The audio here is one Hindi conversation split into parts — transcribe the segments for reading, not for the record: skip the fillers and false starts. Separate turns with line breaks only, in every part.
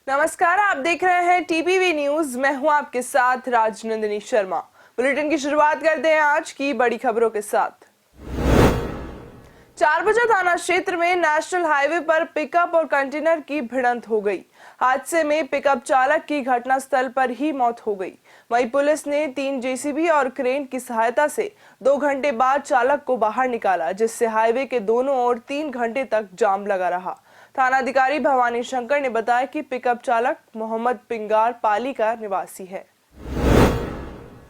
नमस्कार, आप देख रहे हैं टीपीवी न्यूज। मैं हूं आपके साथ राजनंदिनी शर्मा। बुलेटिन की शुरुआत करते हैं आज की बड़ी खबरों के साथ। चारबाजा थाना क्षेत्र में नेशनल हाईवे पर पिकअप और कंटेनर की भिड़ंत हो गई। हादसे में पिकअप चालक की घटनास्थल पर ही मौत हो गई। वहीं पुलिस ने 3 जेसीबी और क्रेन की सहायता से 2 घंटे बाद चालक को बाहर निकाला, जिससे हाईवे के दोनों ओर 3 घंटे तक जाम लगा रहा। थानाधिकारी भवानी शंकर ने बताया कि पिकअप चालक मोहम्मद पिंगार पाली का निवासी है।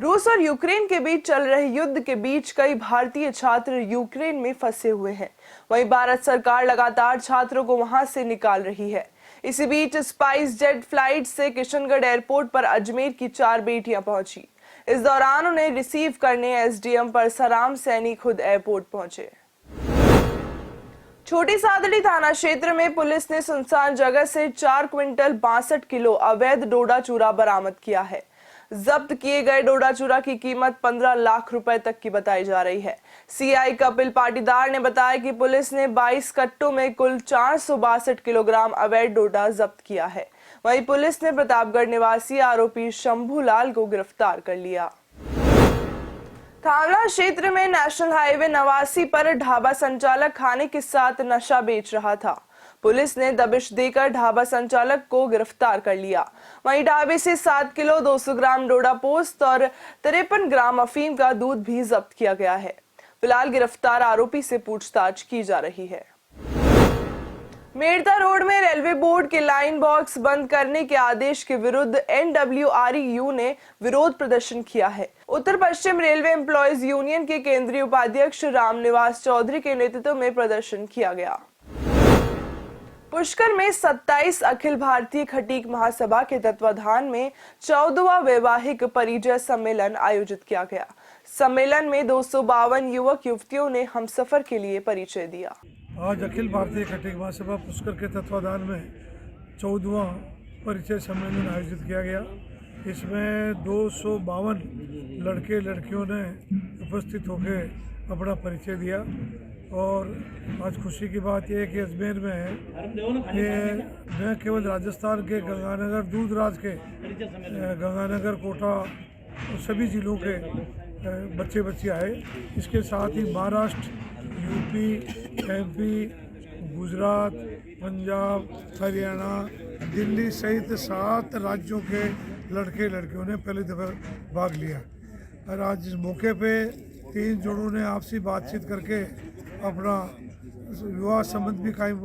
रूस और यूक्रेन के बीच चल रहे युद्ध के बीच कई भारतीय छात्र यूक्रेन में फंसे हुए हैं। वहीं भारत सरकार लगातार छात्रों को वहां से निकाल रही है। इसी बीच स्पाइस जेट फ्लाइट से किशनगढ़ एयरपोर्ट पर अजमेर की 4 बेटियां पहुंची। इस दौरान उन्हें रिसीव करने एसडीएम परसराम सैनी खुद एयरपोर्ट पहुंचे। छोटी सादड़ी थाना क्षेत्र में पुलिस ने सुनसान जगह से 4 क्विंटल 62 किलो अवैध डोडा चूरा बरामद किया है। जब्त किए गए डोडा चूरा की कीमत 15 लाख रुपए तक की बताई जा रही है। सीआई कपिल पाटीदार ने बताया कि पुलिस ने 22 कट्टों में कुल 462 किलोग्राम अवैध डोडा जब्त किया है। वहीं पुलिस ने प्रतापगढ़ निवासी आरोपी शंभू लाल को गिरफ्तार कर लिया। थावला क्षेत्र में नेशनल हाईवे 89 पर ढाबा संचालक खाने के साथ नशा बेच रहा था। पुलिस ने दबिश देकर ढाबा संचालक को गिरफ्तार कर लिया। वहीं ढाबे से 7 किलो 200 ग्राम डोडा पोस्त और 53 ग्राम अफीम का दूध भी जब्त किया गया है। फिलहाल गिरफ्तार आरोपी से पूछताछ की जा रही है। मेड़ता रोड में रेलवे बोर्ड के लाइन बॉक्स बंद करने के आदेश के विरुद्ध NWREU ने विरोध प्रदर्शन किया है। उत्तर पश्चिम रेलवे एम्प्लॉयज यूनियन के केंद्रीय उपाध्यक्ष रामनिवास चौधरी के नेतृत्व में प्रदर्शन किया गया। पुष्कर में 27 अखिल भारतीय खटीक महासभा के तत्वाधान में 14वां वैवाहिक परिचय सम्मेलन आयोजित किया गया। सम्मेलन में 252 युवक युवतियों ने हमसफर के लिए परिचय दिया।
आज अखिल भारतीय खटीक महासभा पुष्कर के तत्वाधान में 14वां परिचय सम्मेलन आयोजित किया गया। इसमें 252 लड़के लड़कियों ने उपस्थित होकर अपना परिचय दिया। और आज खुशी की बात यह है कि अजमेर में है कि न केवल राजस्थान के गंगानगर, दूधराज के गंगानगर, कोटा सभी जिलों के बच्चे बच्चे आए। इसके साथ ही महाराष्ट्र, यूपी, MP, गुजरात, पंजाब, हरियाणा, दिल्ली सहित 7 राज्यों के लड़के लड़कियों ने पहली दफा भाग लिया। और आज इस मौके पे 3 जोड़ों ने आपसी बातचीत करके अपना विवाह संबंध भी कायम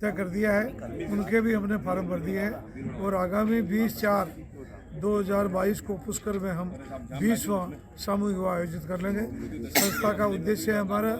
तय कर दिया है। उनके भी हमने फार्म भर दिए हैं और आगामी 20/4/2022 को पुष्कर में हम 20वां सामूहिक विवाह आयोजित कर लेंगे। संस्था का उद्देश्य है हमारा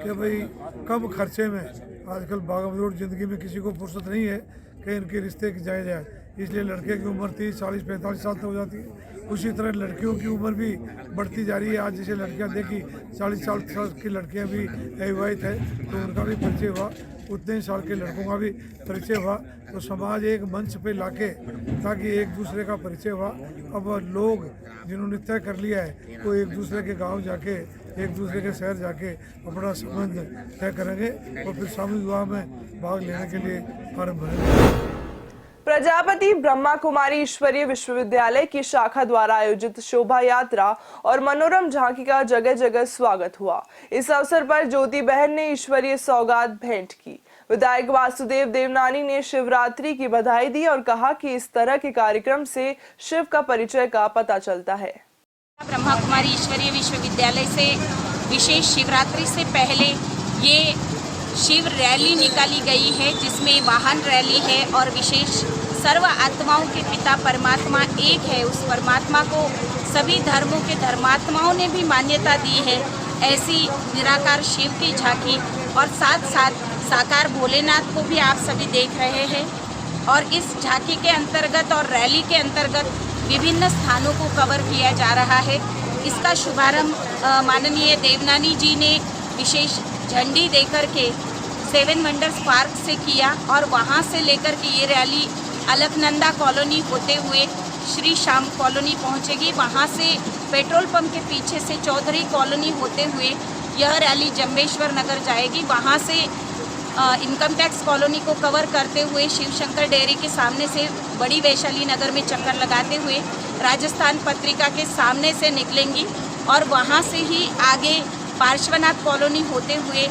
कि भाई कम खर्चे में, आजकल भागदौड़ जिंदगी में किसी को फुर्सत नहीं है कि इनके रिश्ते जाए जाए, इसलिए लड़के की उम्र 30, 40, 45 साल तक हो जाती है। उसी तरह लड़कियों की उम्र भी बढ़ती जा रही है। आज जैसे लड़कियां देखी 40 साल की लड़कियां भी अविवाहित है, तो उनका भी परिचय हुआ। उतने ही साल के लड़कों का भी परिचय हुआ। तो समाज एक मंच पे लाके ताकि एक दूसरे का परिचय हुआ। अब लोग जिन्होंने तय कर लिया है वो एक दूसरे के गांव जाके, एक दूसरे के शहर जाके अपना संबंध तय करेंगे और फिर सामूहिक विवाह में भाग लेने के लिए फार्म भरेंगे।
प्रजापति ब्रह्मा कुमारी ईश्वरीय विश्वविद्यालय की शाखा द्वारा आयोजित शोभा यात्रा और मनोरम झांकी का जगह जगह स्वागत हुआ। इस अवसर पर ज्योति बहन ने ईश्वरीय सौगात भेंट की। विधायक वासुदेव देवनानी ने शिवरात्रि की बधाई दी और कहा कि इस तरह के कार्यक्रम से शिव का परिचय का पता चलता है।
ब्रह्मा कुमारी ईश्वरीय विश्वविद्यालय से विशेष शिवरात्रि से पहले ये शिव रैली निकाली गई है, जिसमें वाहन रैली है और विशेष सर्व आत्माओं के पिता परमात्मा एक है, उस परमात्मा को सभी धर्मों के धर्मात्माओं ने भी मान्यता दी है। ऐसी निराकार शिव की झांकी और साथ साथ साकार भोलेनाथ को भी आप सभी देख रहे हैं। और इस झांकी के अंतर्गत और रैली के अंतर्गत विभिन्न स्थानों को कवर किया जा रहा है। इसका शुभारंभ माननीय देवनानी जी ने विशेष झंडी देकर के 7 वंडर्स पार्क से किया और वहां से लेकर के ये रैली अलकनंदा कॉलोनी होते हुए श्री श्याम कॉलोनी पहुंचेगी। वहां से पेट्रोल पंप के पीछे से चौधरी कॉलोनी होते हुए यह रैली जंबेश्वर नगर जाएगी। वहां से इनकम टैक्स कॉलोनी को कवर करते हुए शिव शंकर डेयरी के सामने से बड़ी वैशाली नगर में चक्कर लगाते हुए राजस्थान पत्रिका के सामने से निकलेंगी और वहां से ही आगे पार्श्वनाथ कॉलोनी होते हुए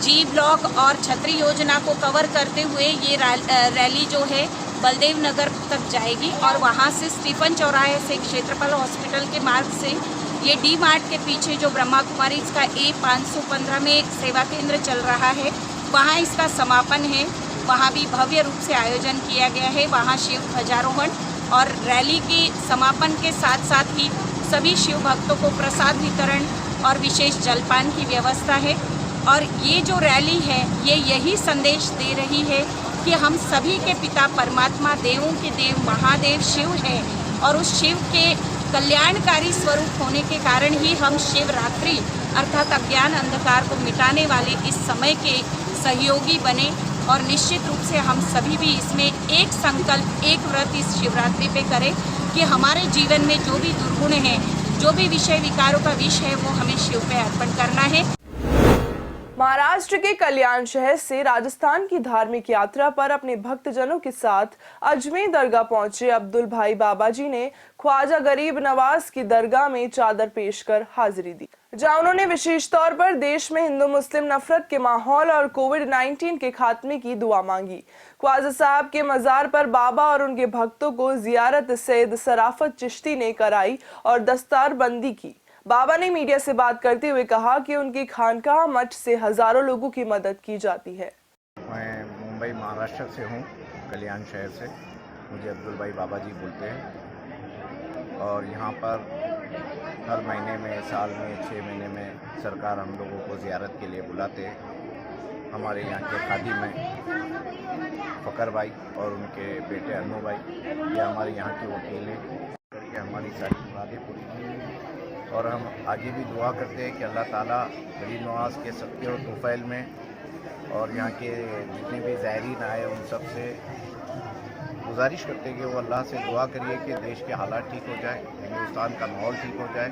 जी ब्लॉक और छतरी योजना को कवर करते हुए ये रैली जो है बलदेव नगर तक जाएगी और वहां से स्टीफन चौराहे से क्षेत्रपाल हॉस्पिटल के मार्ग से ये डी मार्ट के पीछे जो ब्रह्मा कुमारी इसका A515 में सेवा केंद्र चल रहा है वहाँ इसका समापन है। वहाँ भी भव्य रूप से आयोजन किया गया है। वहाँ शिव ध्वजारोहण और रैली के समापन के साथ साथ ही सभी शिव भक्तों को प्रसाद वितरण और विशेष जलपान की व्यवस्था है। और ये जो रैली है ये यही संदेश दे रही है कि हम सभी के पिता परमात्मा देवों के देव महादेव शिव है और उस शिव के कल्याणकारी स्वरूप होने के कारण ही हम शिवरात्रि अर्थात अज्ञान अंधकार को मिटाने वाले इस समय के सहयोगी बने और निश्चित रूप से हम सभी भी इसमें एक संकल्प एक व्रत इस शिवरात्रि पे करें कि हमारे जीवन में जो भी दुर्गुण हैं, जो भी विषय विकारों का विष है वो हमें शिव पे अर्पण करना है।
महाराष्ट्र के कल्याण शहर से राजस्थान की धार्मिक यात्रा पर अपने भक्तजनों के साथ अजमेर दरगाह पहुंचे अब्दुल भाई बाबा जी ने ख्वाजा गरीब नवाज की दरगाह में चादर पेश कर हाजिरी दी, जहां उन्होंने विशेष तौर पर देश में हिंदू मुस्लिम नफरत के माहौल और कोविड-19 के खात्मे की दुआ मांगी। ख्वाजा साहब के मजार पर बाबा और उनके भक्तों को जियारत सैयद सराफत चिश्ती ने कराई और दस्तारबंदी की। बाबा ने मीडिया से बात करते हुए कहा कि उनकी खानकाह मठ से हजारों लोगों की मदद की जाती है।
मैं मुंबई महाराष्ट्र से हूँ, कल्याण शहर से। मुझे अब्दुल भाई बाबा जी बोलते हैं और यहाँ पर हर महीने में, साल में, 6 महीने में सरकार हम लोगों को ज़ियारत के लिए बुलाते हैं। हमारे यहाँ के खादी में फ़कर भाई और उनके बेटे अनु भाई ये हमारे यहाँ के वकील हैं करके हमारी सारी मुरादें पूरी की और हम आगे भी दुआ करते हैं कि अल्लाह ताला गरीब नवाज के सत्य और तुफ़ैल में और यहाँ के जितने भी ज़ायरीन आए उन सब से गुजारिश करते हैं कि वो अल्लाह से दुआ करिए कि देश के हालात ठीक हो जाए, हिंदुस्तान का माहौल ठीक हो जाए,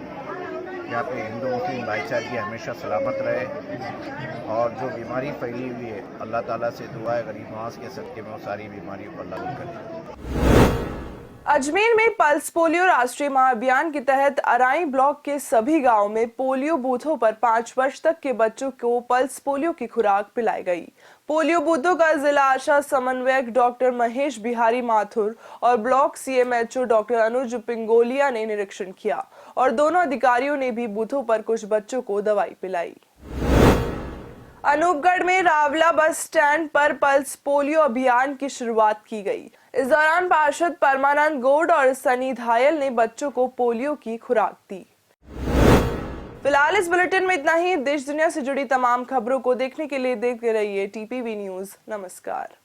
यहाँ पे हिंदू मुस्लिम भाईचारगी हमेशा सलामत रहे और जो बीमारी फैली हुई है अल्लाह ताला से दुआ है गरीब नवाज के सदक़े में वो सारी बीमारियों को अल्लाह दूर करे।
अजमेर में पल्स पोलियो राष्ट्रीय महाअभियान के तहत अराई ब्लॉक के सभी गांवों में पोलियो बूथों पर 5 वर्ष तक के बच्चों को पल्स पोलियो की खुराक पिलाई गई। पोलियो बूथों का जिला आशा समन्वयक डॉक्टर महेश बिहारी माथुर और ब्लॉक CMHO डॉक्टर अनुज पिंगोलिया ने निरीक्षण किया और दोनों अधिकारियों ने भी बूथों पर कुछ बच्चों को दवाई पिलाई। अनूपगढ़ में रावला बस स्टैंड पर पल्स पोलियो अभियान की शुरुआत की गई। इस दौरान पार्षद परमानंद गौड़ और सनी धायल ने बच्चों को पोलियो की खुराक दी। फिलहाल इस बुलेटिन में इतना ही। देश दुनिया से जुड़ी तमाम खबरों को देखने के लिए देखते रहिए TPV न्यूज़। नमस्कार।